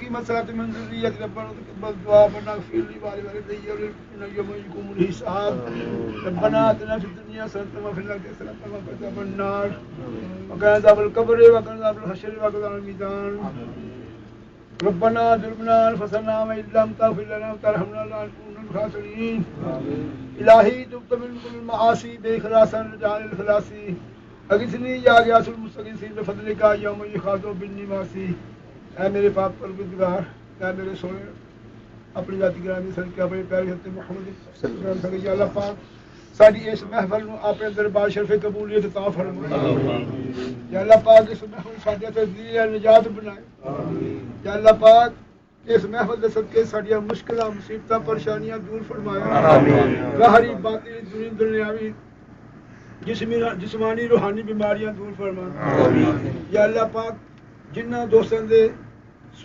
وقيم الصلاة من ذرية ربنا تقبل دعاء ربنا اغفر لي ولوالدي وللمؤمنين يوم يقوم الحساب ربنا آتنا في الدنيا حسنة وفي الآخرة حسنة وقنا عذاب النار وقنا عذاب القبر وقنا عذاب الحشر وقنا عذاب الميزان ربنا ظلمنا أنفسنا وإن لم تغفر لنا وترحمنا لنكون من الخاسرين إلهي تبت من كل المعاصي بإخلاصا رجاء الإخلاص اغثني يا غياث المستغيثين بفضلك يوم يخاذ بالنواسي اے میرے پاک پروردگار اے میرے سونے اپنی ذاتی گرامی صدقے اپنے پیارے حضرت محمد صلی اللہ علیہ وسلم یا اللہ پاک ساری اس محفل نو اپنے دربار شرف قبولیت عطا فرما یا اللہ پاک اس محفل ساڈے تے ذریعہ نجات بنائے یا اللہ پاک اس محفل دے صدقے ساڈیاں مشکلاں مصیبتاں پریشانیاں دور فرمایا ظاہری باطنی دنیاوی جسمانی روحانی بیماریاں دور فرما یا اللہ پاک جنہ دوستوں دے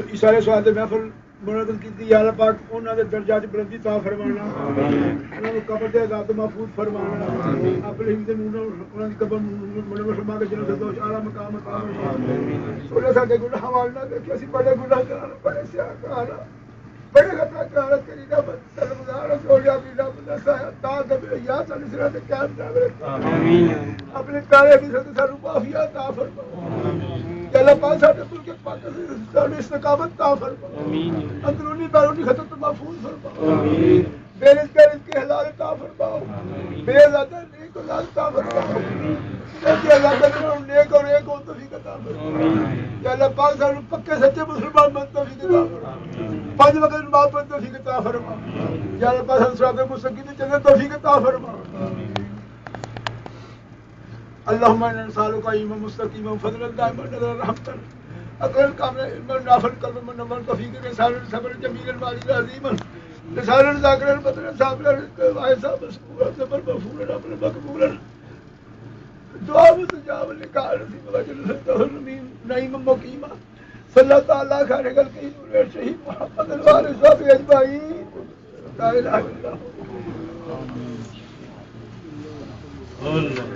اشارے سوال دے محفل منعقد کی یا اللہ پاک انہاں دے درجات بلندی عطا فرمانا انہاں نوں قبر دے عذاب تو محفوظ فرمانا اپنے حفظ نور انہاں دی قبر منور فرما کے جنت الفردوس اعلی مقام عطا فرمانا سونے ساڈے گناہ معاف نہ کر اسی بڑے گناہ کار بڑے سیاہ بڑے خطا کار کری نہ سلمدار سوڑیا بھی نہ بنسا تا کبھی یا سن سرات قائم رہے آمین اپنے پیارے کی صدقے سانو معافی عطا فرما یا اللہ پاک ساڈے ملک پاکستان استقامت عطا فرما آمین اندرونی بیرونی خطر تو محفوظ فرما آمین بے رزق کے حلال عطا فرما بے زیادہ نیک اولاد عطا فرما یا اللہ نیک اور ایک ہو توفیق عطا فرما یا اللہ پاک سانو پکے سچے مسلمان بن توفیق عطا فرما پانچ وقت نماز پڑھ توفیق عطا فرما یا اللہ پاک ہم صراط مستقیم چلنے توفیق عطا فرما اللهم انا نسالك ایما مستقیما فضلا دائما نظرا رحمتا اقرا الكامل علما نافعا قلبا منورا توفیقا لسانا صبر جمیلا مالا عظیما لسانا ذاکرا بدرا صابرا وعیسا مسکورا صبر مغفورا ربنا مقبولا دعا مستجاب لقاء نصیب وجل الرحیم نعیما مقیما صلی اللہ تعالی خیر خلقہ نور شہید محمد الوالد صحابہ اجمعین لا الہ الا اللہ